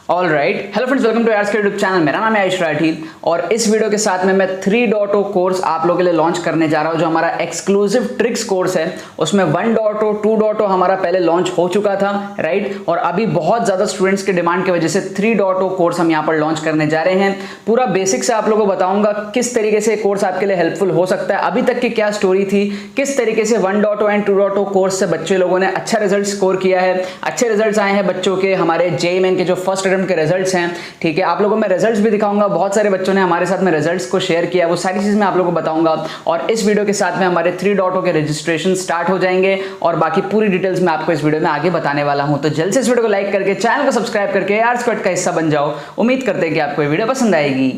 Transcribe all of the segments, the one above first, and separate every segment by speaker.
Speaker 1: All right, hello friends, welcome to arts के YouTube channel. मेरा नाम है आयुष राठी और इस वीडियो के साथ में मैं 3.0 कोर्स आप लोगों के लिए लॉन्च करने जा रहा हूं, जो हमारा एक्सक्लूसिव ट्रिक्स कोर्स है। उसमें 1.0 2.0 हमारा पहले लॉन्च हो चुका था, राइट। और अभी बहुत ज्यादा स्टूडेंट्स के डिमांड की वजह से 3.0 कोर्स हम यहाँ पर लॉन्च करने जा रहे हैं। पूरा बेसिक से आप लोगों को बताऊंगा किस तरीके से कोर्स आपके लिए हेल्पफुल हो सकता है, अभी तक की क्या स्टोरी थी, किस तरीके से 1.0 एंड 2.0 कोर्स से बच्चे लोगों ने अच्छा रिजल्ट स्कोर किया है, अच्छे रिजल्ट्स आए हैं बच्चों के। हमारे जेईई मेन के जो फर्स्ट अटेम्प्ट के रिजल्ट्स हैं, ठीक है, आप लोगों को मैं रिजल्ट्स भी दिखाऊंगा। बहुत सारे बच्चों ने हमारे साथ में रिजल्ट्स को शेयर किया, वो सारी चीज मैं आप लोगों को बताऊंगा। और इस वीडियो के साथ में हमारे 3.0 के रजिस्ट्रेशन स्टार्ट हो जाएंगे और बाकी पूरी डिटेल्स मैं आपको इस वीडियो में आगे बताने वाला हूं। तो जल्द से इस वीडियो को लाइक करके चैनल को सब्सक्राइब करके आर्ट्स स्क्वाड का हिस्सा बन जाओ। उम्मीद करते हैं कि आपको ये वीडियो पसंद आएगी।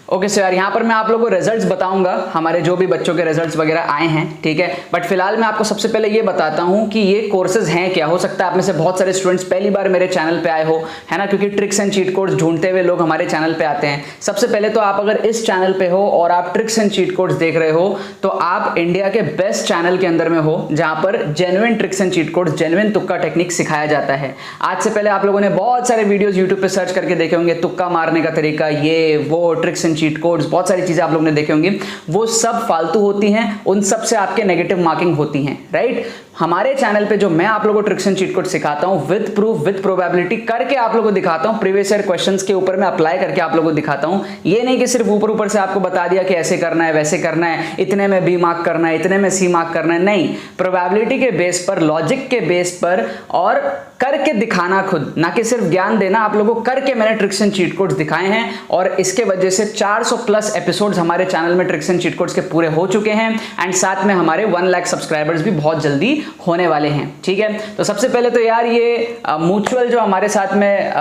Speaker 1: ओके सो यार, यहाँ पर मैं आप लोगों को रिजल्ट्स बताऊंगा, हमारे जो भी बच्चों के रिजल्ट्स वगैरह आए हैं, ठीक है। बट फिलहाल मैं आपको सबसे पहले ये बताता हूँ कि ये कोर्सेज हैं क्या। हो सकता है आप में से बहुत सारे स्टूडेंट्स पहली बार मेरे चैनल पे आए हो, है ना, क्योंकि ट्रिक्स एंड चीट कोड्स ढूंढते हुए लोग हमारे चैनल पे आते हैं। सबसे पहले तो आप अगर इस चैनल पे हो और आप ट्रिक्स एंड चीट कोड्स देख रहे हो, तो आप इंडिया के बेस्ट चैनल के अंदर में हो, जहां पर genuine tricks and cheat codes, genuine तुक्का टेक्निक सिखाया जाता है। आज से पहले आप लोगों ने बहुत सारे वीडियोज यूट्यूब पे सर्च करके देखे होंगे, तुक्का मारने का तरीका, ये वो, ट्रिक्स एंड चीट कोड्स, बहुत सारी चीजें आप लोगों ने देखे होंगे। वो सब फालतू होती हैं, उन सब से आपके नेगेटिव मार्किंग होती हैं, राइट। हमारे चैनल पे जो मैं आप लोगों को ट्रिक्स एंड चीट कोड सिखाता हूं, विद प्रूफ विद प्रोबेबिलिटी करके आप लोगों को दिखाता हूं, प्रीवियस ईयर क्वेश्चंस के ऊपर मैं अप्लाई करके आप लोगों को दिखाता हूं। ये नहीं कि सिर्फ ऊपर ऊपर से आपको बता दिया कि ऐसे करना है, वैसे करना है, इतने में बी मार्क करना है, इतने में सी मार्क करना है। नहीं, प्रोबेबिलिटी के बेस पर, लॉजिक के बेस पर और करके दिखाना खुद, ना कि सिर्फ ज्ञान देना। आप लोगों को करके मैंने ट्रिक्स एंड चीट कोड्स दिखाए हैं और इसके वजह से 400 प्लस एपिसोड्स हमारे चैनल में ट्रिक्स एंड चीट कोड्स के पूरे हो चुके हैं। एंड साथ में हमारे 1 लाख सब्सक्राइबर्स भी बहुत जल्दी होने वाले हैं, ठीक है। तो सबसे पहले तो यार ये म्यूचुअल जो हमारे साथ में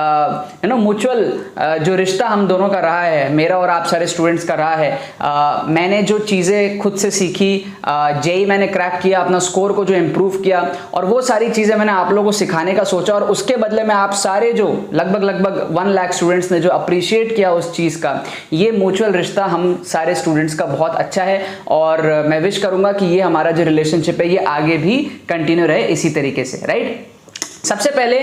Speaker 1: म्यूचुअल जो रिश्ता हम दोनों का रहा है, मेरा और आप सारे स्टूडेंट्स का रहा है। मैंने जो चीजें खुद से सीखी, जेईई मैंने क्रैक किया, अपना स्कोर को जो इंप्रूव किया, और वो सारी चीजें मैंने आप लोगों को सिखाने का सोचा, और उसके बदले में आप सारे जो लगभग 1 लाख स्टूडेंट्स ने जो अप्रिशिएट किया उस चीज का, ये म्यूचुअल रिश्ता हम सारे स्टूडेंट्स का बहुत अच्छा है। और मैं विश करूंगा कि ये हमारा जो रिलेशनशिप है ये आगे भी कंटिन्यू रहे इसी तरीके से, राइट। सबसे पहले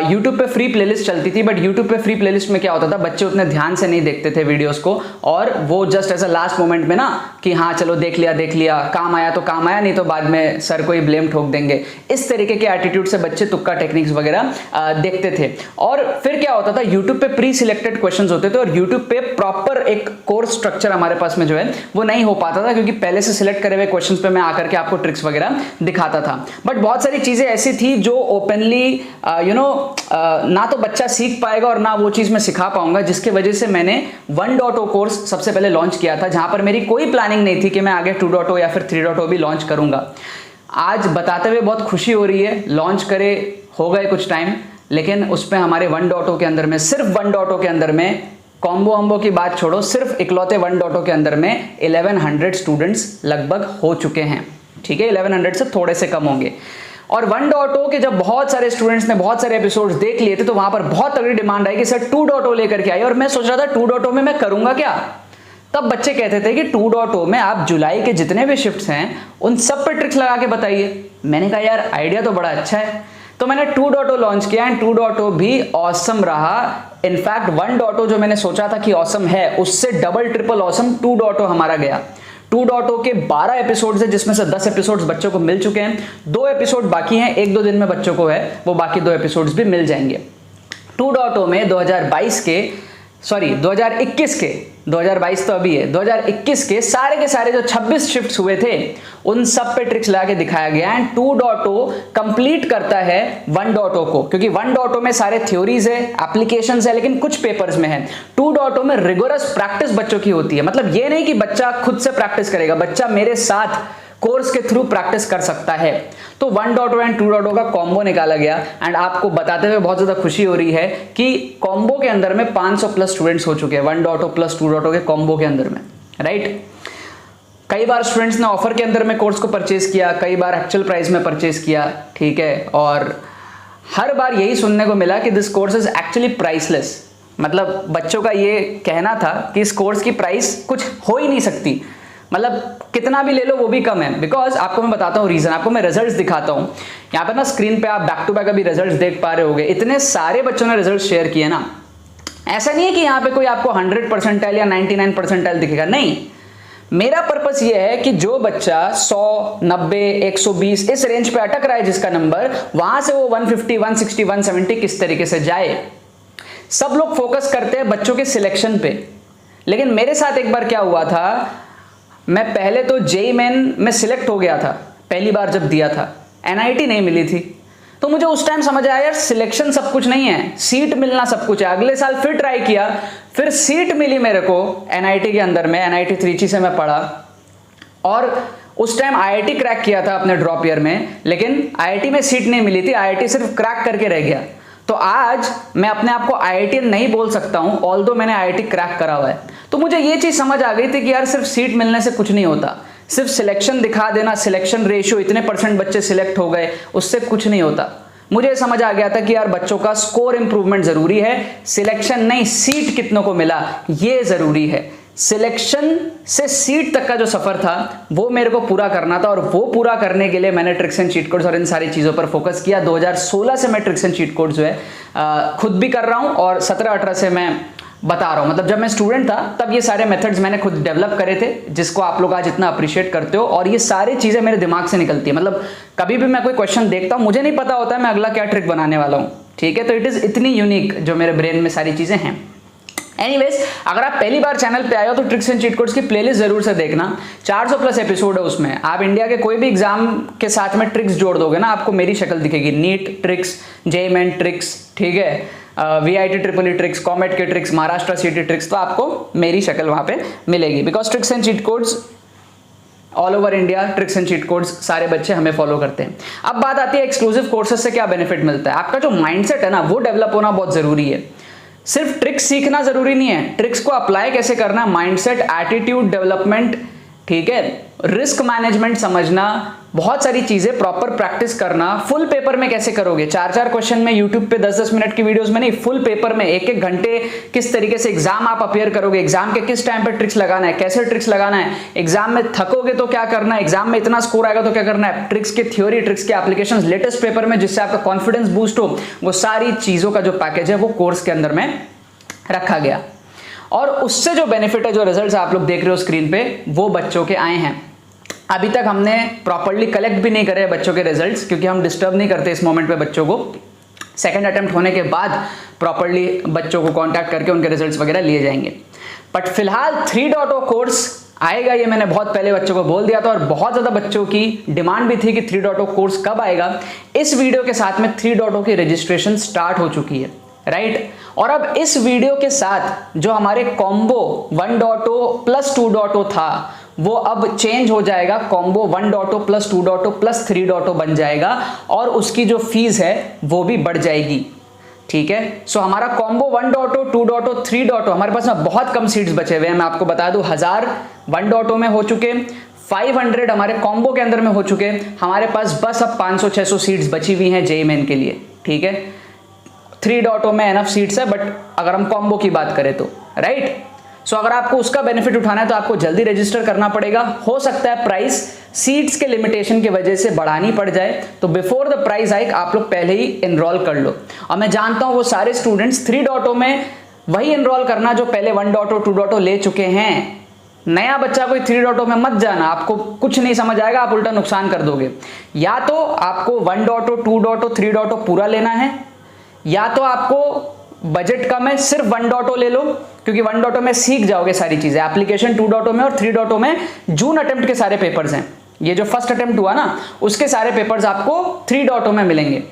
Speaker 1: YouTube पे फ्री प्लेलिस्ट चलती थी, बट YouTube पे फ्री प्लेलिस्ट में क्या होता था, बच्चे उतने ध्यान से नहीं देखते थे वीडियोस को, और वो जस्ट ऐसा लास्ट मोमेंट में ना कि हाँ चलो देख लिया, काम आया तो काम आया, नहीं तो बाद में सर को ही ब्लेम ठोक देंगे। इस तरीके के एटीट्यूड से बच्चे तुक्का टेक्निक्स वगैरह देखते थे। और फिर क्या होता था, YouTube पे प्री सिलेक्टेड क्वेश्चंस होते थे और YouTube पे प्रॉपर एक कोर्स स्ट्रक्चर हमारे पास में जो है वो नहीं हो पाता था, क्योंकि पहले से सिलेक्ट करे हुए क्वेश्चंस पे मैं आकर के आपको ट्रिक्स वगैरह दिखाता था। बट बहुत सारी चीजें ऐसी थी जो ओपन ना तो बच्चा सीख पाएगा और ना वो चीज मैं सिखा पाऊंगा, जिसके वजह से मैंने 1.0 कोर्स सबसे पहले लॉन्च किया था, जहां पर मेरी कोई प्लानिंग नहीं थी कि मैं आगे 2.0 या फिर 3.0 भी लॉन्च करूंगा। आज बताते हुए बहुत खुशी हो रही है, लॉन्च करे हो गए कुछ टाइम, लेकिन उस पर हमारे 1.0 के अंदर में, सिर्फ 1.0 के अंदर में, कॉम्बो वम्बो की बात छोड़ो, सिर्फ इकलौते 1.0 के अंदर में 1100 स्टूडेंट्स लगभग हो चुके हैं, ठीक है। 1100 से थोड़े से कम होंगे। और 1.0 के जब बहुत सारे स्टूडेंट्स ने बहुत सारे एपिसोड्स देख लिए थे, तो वहां पर बहुत तगड़ी डिमांड आई कि सर 2.0 लेकर के आइए। और मैं सोच रहा था 2.0 में मैं करूंगा क्या। तब बच्चे कहते थे कि 2.0 में आप जुलाई के जितने भी शिफ्ट्स हैं उन सब पे ट्रिक्स लगा के बताइए। मैंने कहा यार आइडिया तो बड़ा अच्छा है, तो मैंने 2.0 लॉन्च किया एंड 2.0 भी ऑसम रहा। इनफैक्ट 1.0 जो मैंने सोचा था कि ऑसम है, उससे डबल ट्रिपल ऑसम 2.0 हमारा गया। 2.0 के 12 एपिसोड्स है, जिसमें से 10 एपिसोड्स बच्चों को मिल चुके हैं, 2 एपिसोड बाकी हैं, 1-2 दिन में बच्चों को है वो बाकी 2 एपिसोड्स भी मिल जाएंगे। 2.0 में 2022 तो अभी है, 2021 के सारे जो 26 शिफ्ट्स हुए थे उन सब पे ट्रिक्स लगा के दिखाया गया। एंड 2.0 कंप्लीट करता है 1.0 को, क्योंकि 1.0 में सारे थ्योरीज है, एप्लीकेशंस है, लेकिन कुछ पेपर्स में है। 2.0 में रिगोरस प्रैक्टिस बच्चों की होती है। मतलब ये नहीं कि बच्चा खुद से प्रैक्टिस करेगा, बच्चा मेरे साथ कोर्स के थ्रू प्रैक्टिस कर सकता है। तो 1.0 एंड 2.0 का कॉम्बो निकाला गया एंड आपको बताते हुए बहुत ज्यादा खुशी हो रही है कि कॉम्बो के अंदर में 500 प्लस स्टूडेंट्स हो चुके हैं 1.0 प्लस 2.0 के कॉम्बो के अंदर में, राइट। कई बार स्टूडेंट्स ने ऑफर के अंदर में कोर्स को परचेज किया, कई बार एक्चुअल प्राइस में परचेज किया, ठीक है। और हर बार यही सुनने को मिला कि this course is actually priceless. मतलब बच्चों का ये कहना था कि इस कोर्स की प्राइस कुछ हो ही नहीं सकती। मतलब कितना भी ले लो वो भी कम है। बिकॉज आपको मैं बताता हूँ रीजन, आपको मैं रिजल्ट्स दिखाता हूँ। यहाँ पर ना स्क्रीन पे आप बैक टू बैक अभी रिजल्ट्स देख पा रहे होगे, इतने सारे बच्चों ने रिजल्ट शेयर किए ना। ऐसा नहीं है कि यहाँ पे कोई आपको 100 परसेंटाइल या 99 परसेंटाइल दिखेगा, नहीं। मेरा पर्पस ये है कि जो बच्चा 100, 90, 120 इस रेंज पे अटक रहा है जिसका नंबर, वहां से वो 150, 160, 170 किस तरीके से जाए। सब लोग फोकस करते हैं बच्चों के सिलेक्शन पे, लेकिन मेरे साथ एक बार क्या हुआ था, मैं पहले तो जेईई मेन में सिलेक्ट हो गया था पहली बार जब दिया था, एनआईटी नहीं मिली थी। तो मुझे उस टाइम समझ आया यार सिलेक्शन सब कुछ नहीं है, सीट मिलना सब कुछ है। अगले साल फिर ट्राई किया, फिर सीट मिली मेरे को एनआईटी के अंदर में, एनआईटी त्रिची से मैं पढ़ा और उस टाइम आईआईटी क्रैक किया था अपने ड्रॉप ईयर में, लेकिन आईआईटी में सीट नहीं मिली थी, आईआईटी सिर्फ क्रैक करके रह गया। तो आज मैं अपने आप को आईआईटी नहीं बोल सकता हूं, ऑल्दो मैंने आईआईटी क्रैक करा हुआ है। तो मुझे ये चीज समझ आ गई थी कि यार सिर्फ सीट मिलने से कुछ नहीं होता, सिर्फ सिलेक्शन दिखा देना, सिलेक्शन रेशियो इतने % बच्चे सिलेक्ट हो गए, उससे कुछ नहीं होता। मुझे समझ आ गया था कि यार बच्चों का स्कोर इंप्रूवमेंट जरूरी है, सिलेक्शन नहीं, सीट कितनों को मिला ये जरूरी है। सिलेक्शन से सीट तक का जो सफर था वो मेरे को पूरा करना था, और वो पूरा करने के लिए मैंने ट्रिक्स एंड चीट कोड्स और इन सारी चीजों पर फोकस किया। 2016 से मैं ट्रिक्स एंड चीट कोड्स जो है खुद भी कर रहा हूं, और 17-18 से मैं बता रहा हूं। मतलब जब मैं स्टूडेंट था तब ये सारे मेथड्स मैंने खुद डेवलप करे थे, जिसको आप लोग आज इतना अप्रिशिएट करते हो, और ये सारी चीजें मेरे दिमाग से निकलती है। मतलब कभी भी मैं कोई क्वेश्चन देखता हूं, मुझे नहीं पता होता है मैं अगला क्या ट्रिक बनाने वाला हूं, ठीक है। तो इट इज इतनी यूनिक जो मेरे ब्रेन में सारी चीजें हैं। एनीवेज, अगर आप पहली बार चैनल पे आए हो तो ट्रिक्स एंड चीट कोड्स की प्लेलिस्ट जरूर से देखना, 400+ एपिसोड है उसमें। आप इंडिया के कोई भी एग्जाम के साथ में ट्रिक्स जोड़ दोगे ना, आपको मेरी शक्ल दिखेगी। NEET tricks, JEE main tricks, ठीक है, VIT triple E tricks, comet के ट्रिक्स, महाराष्ट्र सीटी ट्रिक्स, तो आपको मेरी शक्ल वहां पे मिलेगी। Because tricks and cheat codes all over India, tricks and cheat codes सारे बच्चे हमें फॉलो करते हैं। अब बात आती है एक्सक्लूसिव कोर्सेज से क्या बेनिफिट मिलता है। आपका जो माइंडसेट है ना वो डेवलप होना बहुत जरूरी है। सिर्फ ट्रिक्स सीखना जरूरी नहीं है, ट्रिक्स को अप्लाई कैसे करना, माइंडसेट, एटीट्यूड डेवलपमेंट, ठीक है, रिस्क मैनेजमेंट समझना, बहुत सारी चीजें प्रॉपर प्रैक्टिस करना। फुल पेपर में कैसे करोगे, 4-4 क्वेश्चन में यूट्यूब पे 10-10 मिनट की वीडियोस में नहीं, फुल पेपर में 1-1 घंटे किस तरीके से एग्जाम आप अपियर करोगे, एग्जाम के किस टाइम पे ट्रिक्स लगाना है, कैसे ट्रिक्स लगाना है, एग्जाम में थकोगे तो क्या करना है, एग्जाम में इतना स्कोर आएगा तो क्या करना है, ट्रिक्स की थ्योरी, ट्रिक्स के एप्लीकेशंस लेटेस्ट पेपर में जिससे आपका कॉन्फिडेंस बूस्ट हो, वो सारी चीजों का जो पैकेज है वो कोर्स के अंदर में रखा गया। और उससे जो बेनिफिट है, जो रिजल्ट्स आप लोग देख रहे हो स्क्रीन पे, वो बच्चों के आए हैं। अभी तक हमने प्रॉपर्ली कलेक्ट भी नहीं करे बच्चों के रिजल्ट्स, क्योंकि हम डिस्टर्ब नहीं करते इस मोमेंट पे बच्चों को। सेकंड अटेम्प्ट होने के बाद प्रॉपर्ली बच्चों को कांटेक्ट करके उनके रिजल्ट्स वगैरह लिए जाएंगे। बट फिलहाल 3.0 कोर्स आएगा, ये मैंने बहुत पहले बच्चों को बोल दिया था, और बहुत ज्यादा बच्चों की डिमांड भी थी कि 3.0 कोर्स कब आएगा। इस वीडियो के साथ में 3.0 की रजिस्ट्रेशन स्टार्ट हो चुकी है, राइट। और अब इस वीडियो के साथ जो हमारे कॉम्बो 1.0 प्लस 2.0 था वो अब चेंज हो जाएगा, कॉम्बो 1.0 प्लस 2.0 प्लस 3.0 बन जाएगा, और उसकी जो फीस है वो भी बढ़ जाएगी, ठीक है। सो हमारा कॉम्बो 1.0, 2.0, 3.0, हमारे पास में बहुत कम सीट्स बचे हुए हैं। मैं आपको बता दूं 1000 1.0 में हो चुके, 500 हमारे कॉम्बो के अंदर में हो चुके, हमारे पास बस अब 500-600 सीट्स बची हुई हैं जेईई मेन के लिए, ठीक है। 3.0 में एनफ सीट्स है, बट अगर हम कॉम्बो की बात करें तो, राइट। सो अगर आपको उसका बेनिफिट उठाना है तो आपको जल्दी रजिस्टर करना पड़ेगा। हो सकता है प्राइस सीट्स के लिमिटेशन की वजह से बढ़ानी पड़ जाए, तो बिफोर द प्राइस हाइक आप लोग पहले ही एनरोल कर लो। और मैं जानता हूं वो सारे स्टूडेंट्स 3.0 में वही एनरोल करना जो पहले 1.0 2.0 ले चुके हैं। नया बच्चा कोई 3.0 में मत जाना, आपको कुछ नहीं समझ आएगा, आप उल्टा नुकसान कर दोगे। या तो आपको 1.0 2.0 3.0 पूरा लेना है, या तो आपको बजट कम है सिर्फ 1.0 ले लो, क्योंकि 1.0 में सीख जाओगे सारी चीजें। एप्लीकेशन 2.0 में और 3.0 में जून अटेम्प्ट के सारे पेपर्स हैं, ये जो फर्स्ट अटेम्प्ट हुआ ना उसके सारे पेपर्स आपको 3.0 में मिलेंगे।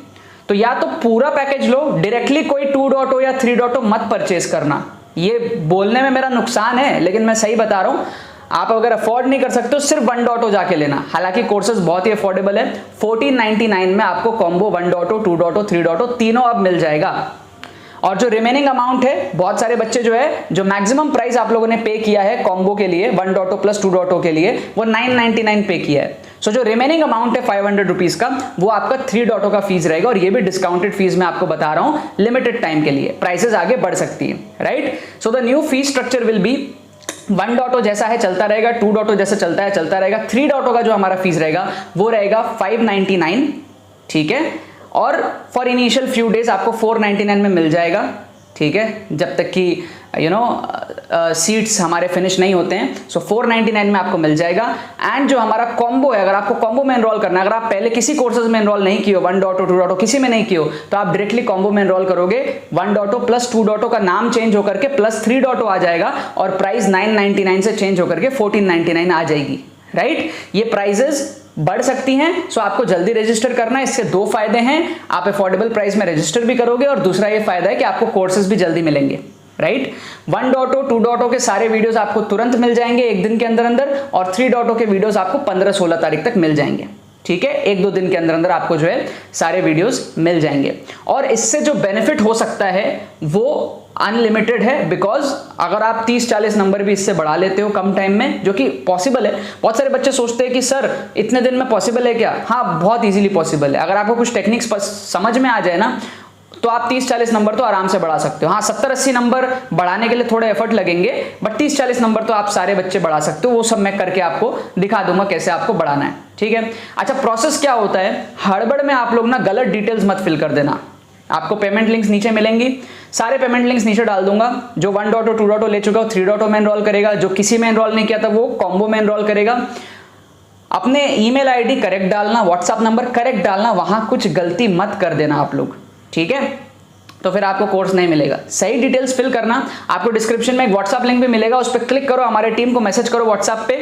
Speaker 1: तो या तो पूरा पैकेज लो, डायरेक्टली कोई 2.0 या 3.0 मत परचेज करना। ये बोलने में मेरा नुकसान है, लेकिन मैं सही बता रहा हूं। आप अगर अफोर्ड नहीं कर सकते तो सिर्फ 1.0 जाके लेना। हालांकि कोर्सेज बहुत ही अफोर्डेबल है, 1499 में आपको कॉम्बो 1.0 2.0 3.0 तीनों अब मिल जाएगा। और जो रिमेनिंग अमाउंट है, बहुत सारे बच्चे जो है, जो मैक्सिमम प्राइस आप लोगों ने पे किया है कॉम्बो के लिए 1.0 प्लस 2.0 के लिए, वो 999 पे किया है। सो जो रिमेनिंग अमाउंट है 500 रुपीज का, वो आपका 3.0 का फीस रहेगा, और ये भी डिस्काउंटेड फीस मैं आपको बता रहा हूं लिमिटेड टाइम के लिए, प्राइसेस आगे बढ़ सकती है, right. So the new fees structure will be 1.0 जैसा है चलता रहेगा, 2.0 जैसा चलता है चलता रहेगा। 3.0 का जो हमारा फीस रहेगा वो रहेगा 599, ठीक है, और फॉर इनिशियल फ्यू डेज आपको 499 में मिल जाएगा, ठीक है, जब तक कि सीट्स हमारे फिनिश नहीं होते हैं। सो 499 में आपको मिल जाएगा। एंड जो हमारा कॉम्बो है, अगर आपको कॉम्बो में एनरोल करना है, अगर आप पहले किसी कोर्सेज में एनरोल नहीं किए हो, 1.0 2.0 किसी में नहीं किए हो, तो आप डायरेक्टली कॉम्बो में एनरोल करोगे। 1.0 प्लस 2.0 का नाम चेंज होकर के प्लस 3.0 आ जाएगा और प्राइस 999 से चेंज होकर के 1499 आ जाएगी, राइट। ये प्राइजेस बढ़ सकती हैं, सो आपको जल्दी रजिस्टर करना है। इससे दो फायदे हैं, आप अफोर्डेबल प्राइस में रजिस्टर भी करोगे और दूसरा ये फायदा है कि आपको कोर्सेज भी जल्दी मिलेंगे, राइट। 1.0 2.0 के सारे वीडियोस आपको तुरंत मिल जाएंगे एक दिन के अंदर अंदर, और 3.0 के वीडियोस आपको 15-16 तारीख तक मिल जाएंगे, ठीक है। 1-2 दिन के अंदर अंदर आपको जो है सारे वीडियोस मिल जाएंगे। और इससे जो बेनिफिट हो सकता है वो अनलिमिटेड है, बिकॉज अगर आप 30-40 नंबर भी इससे बढ़ा लेते हो कम टाइम में, जो कि पॉसिबल है। बहुत सारे बच्चे सोचते हैं कि सर इतने दिन में पॉसिबल है क्या? हाँ, बहुत इजीली पॉसिबल है। अगर आपको कुछ टेक्निक्स समझ में आ जाए ना, तो आप 30-40 नंबर तो आराम से बढ़ा सकते हो। हाँ, 70-80 नंबर बढ़ाने के लिए थोड़े एफर्ट लगेंगे, बट 30-40 नंबर तो आप सारे बच्चे बढ़ा सकते हो। वो सब मैं करके आपको दिखा दूंगा कैसे आपको बढ़ाना है, ठीक है। अच्छा, प्रोसेस क्या होता है, हड़बड़ में आप लोग ना गलत डिटेल्स मत फिल कर देना। आपको पेमेंट लिंक्स नीचे मिलेंगी, सारे पेमेंट लिंक्स नीचे डाल दूंगा। जो 1.0 2.0 ले चुका हो 3.0 में एनरोल करेगा, जो किसी में एनरोल नहीं किया था वो कॉम्बो में एनरोल करेगा। अपने ईमेल आईडी करेक्ट डालना, व्हाट्सएप नंबर करेक्ट डालना, वहां कुछ गलती मत कर देना आप लोग, ठीक है। तो फिर आपको कोर्स नहीं मिलेगा। सही डिटेल्स फिल करना। आपको डिस्क्रिप्शन में एक व्हाट्सएप लिंक भी मिलेगा, उस पर क्लिक करो, हमारे टीम को मैसेज करो व्हाट्सएप पे,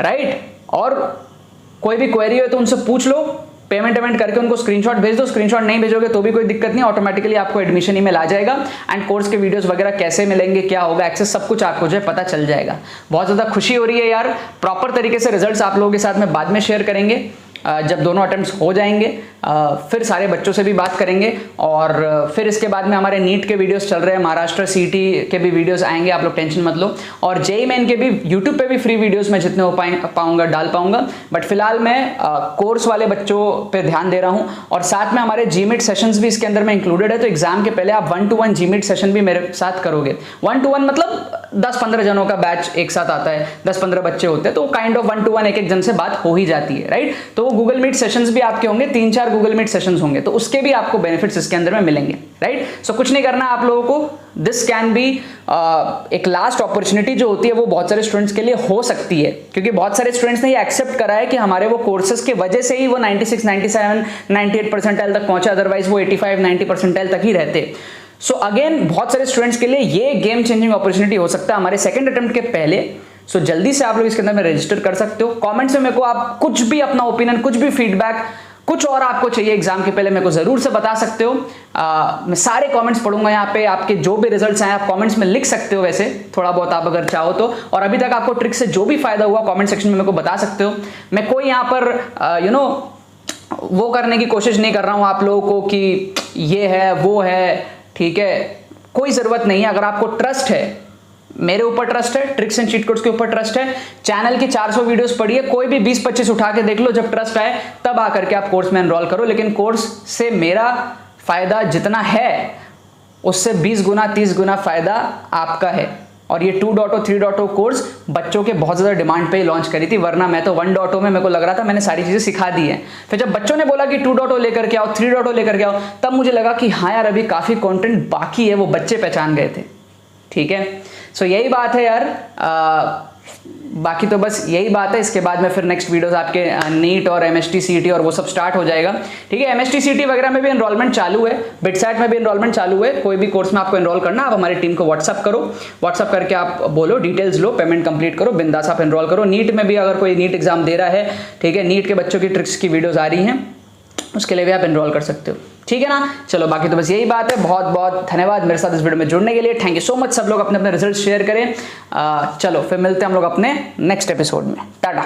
Speaker 1: राइट। और कोई भी क्वेरी हो तो उनसे पूछ लो, पेमेंट करके उनको स्क्रीनशॉट भेज दो। स्क्रीनशॉट नहीं भेजोगे तो भी कोई दिक्कत नहीं, ऑटोमेटिकली आपको एडमिशन ईमेल आ जाएगा। एंड कोर्स के वीडियोस वगैरह कैसे मिलेंगे, क्या होगा एक्सेस, सब कुछ आपको जो है पता चल जाएगा। बहुत ज़्यादा खुशी हो रही है यार। प्रॉपर तरीके से रिजल्ट्स आप लोगों के साथ में बाद में शेयर करेंगे, जब दोनों अटेम्प्ट्स हो जाएंगे। फिर सारे बच्चों से भी बात करेंगे, और फिर इसके बाद में हमारे नीट के वीडियोस चल रहे हैं, महाराष्ट्र सीटी के भी वीडियोस आएंगे, आप लोग टेंशन मत लो। और जेईई मेन के भी यूट्यूब पे भी फ्री वीडियोस मैं जितने हो पाऊंगा डाल पाऊंगा। बट फिलहाल मैं कोर्स वाले बच्चों पे ध्यान दे रहा हूँ, और साथ में हमारे जीमीट सेशंस भी इसके अंदर में इंक्लूडेड है। तो एग्जाम के पहले आप 1-to-1 जीमीट सेशन भी मेरे साथ करोगे। 1-to-1 मतलब 10-15 जनों का बैच एक साथ आता है, 10-15 बच्चे होते हैं, तो काइंड ऑफ 1-to-1 एक जन से बात हो ही जाती है, राइट। तो गूगल मीट सेशंस भी आपके होंगे, 3-4 गूगल मीट सेशंस होंगे, तो उसके भी आपको बेनिफिट्स इसके अंदर में मिलेंगे, राइट। सो कुछ नहीं करना आप लोगों को। दिस कैन बी एक लास्ट अपॉर्चुनिटी जो होती है वो बहुत सारे स्टूडेंट्स के लिए हो सकती है, क्योंकि बहुत सारे स्टूडेंट्स ने ये एक्सेप्ट करा है कि हमारे वो कोर्सेज की वजह से ही वो 96, 97, 98 परसेंटाइल तक पहुंचे, अदरवाइज वो 85, 90 परसेंटाइल तक ही रहते। सो अगेन बहुत सारे स्टूडेंट्स के लिए ये गेम चेंजिंग अपॉर्चुनिटी हो सकता है हमारे सेकंड अटेम्प्ट के पहले। सो जल्दी से आप लोग इसके अंदर में रजिस्टर कर सकते हो। कमेंट्स में मेरे को आप कुछ भी अपना ओपिनियन, कुछ भी फीडबैक, कुछ और आपको चाहिए एग्जाम के पहले मेरे को जरूर से बता सकते हो। मैं सारे कमेंट्स पढ़ूंगा यहाँ पे। आपके जो भी रिजल्ट्स आए आप कमेंट्स में लिख सकते हो, वैसे थोड़ा बहुत आप अगर चाहो तो। और अभी तक आपको ट्रिक से जो भी फायदा हुआ कमेंट सेक्शन में मेरे को बता सकते हो। मैं कोई यहाँ पर वो करने की कोशिश नहीं कर रहा हूँ आप लोगों को कि ये है वो है, ठीक है, कोई जरूरत नहीं है। अगर आपको ट्रस्ट है, मेरे ऊपर ट्रस्ट है, ट्रिक्स एंड चीट कोड्स के ऊपर ट्रस्ट है, चैनल की 400 वीडियोस पढ़िए, कोई भी 20-25 उठा के देख लो, जब ट्रस्ट आए तब आकर के आप कोर्स में एनरोल करो। लेकिन कोर्स से मेरा फायदा जितना है उससे 20 गुना 30 गुना फायदा आपका है। और ये 2.0 3.0 कोर्स बच्चों के बहुत ज़्यादा डिमांड पे ही लॉन्च करी थी, वरना मैं तो 1.0 में मेरे को लग रहा था मैंने सारी चीज़ें सिखा दी हैं। फिर जब बच्चों ने बोला कि 2.0 लेकर के आओ, 3.0 लेकर के आओ, तब मुझे लगा कि हाँ यार अभी काफ़ी कंटेंट बाकी है, वो बच्चे पहचान गए थे, ठीक है। सो यही बात है यार। बाकी तो बस यही बात है। इसके बाद में फिर नेक्स्ट वीडियोस आपके नीट और एमएसटी सीईटी और वो सब स्टार्ट हो जाएगा, ठीक है। एमएसटी सीईटी वगैरह में भी एनरोलमेंट चालू है, बिटसैट में भी एनरोलमेंट चालू है। कोई भी कोर्स में आपको एनरोल करना, आप हमारी टीम को व्हाट्सअप करो, व्हाट्सअप करके आप बोलो, डिटेल्स लो, पेमेंट कंप्लीट करो, बिंदास आप एनरोल करो। नीट में भी अगर कोई नीट एग्जाम दे रहा है, ठीक है, नीट के बच्चों की ट्रिक्स की वीडियोज आ रही हैं, उसके लिए भी आप एनरोल कर सकते हो, ठीक है ना। चलो बाकी तो बस यही बात है। बहुत बहुत धन्यवाद मेरे साथ इस वीडियो में जुड़ने के लिए। Thank you so much. सब लोग अपने अपने रिजल्ट शेयर करें। चलो फिर मिलते हैं हम लोग अपने नेक्स्ट एपिसोड में। टाटा।